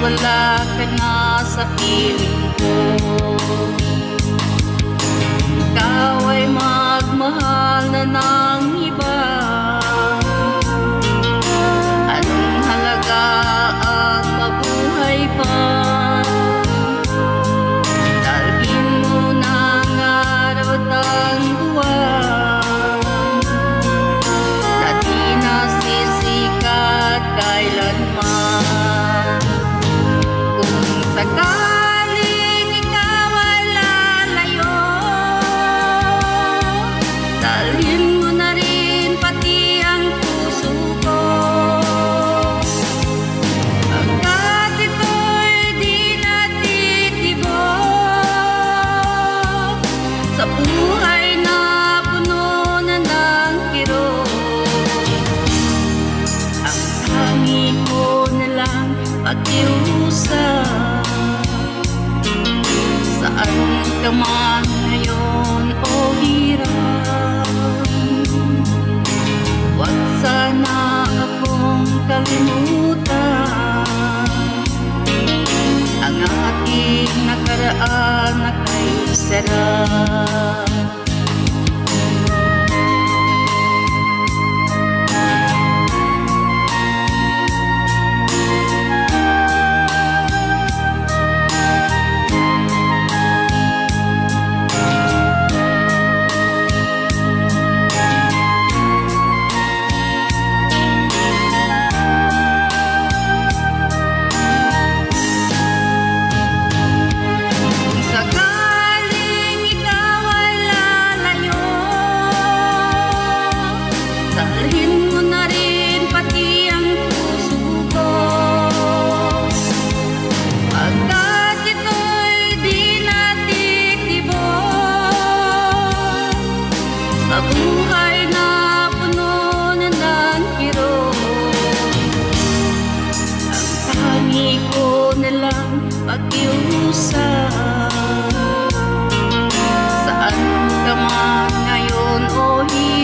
wala ka na sa piling ko. Ikaw ay magmahal na ng iba. Anong halaga at mabuhay pa? Dalhin mo ng araw at ang buwan na di nasisikat kailanman. Kung sakaling ikaw ay lalayo, dalhin mo na rin pati ang puso ko. Hanggat ito'y di natitibok sa buhay na puno na ng kirot, ang hangi ko na lang pakiusap. Saan ka man ngayon o hirap, huwag sana akong kalimutan. Ang ating nakaraan na kay sarap. Buhay na puno na ng kirot, ang tangi ko na lang pakiusap. Saan ka man ngayon o hirap,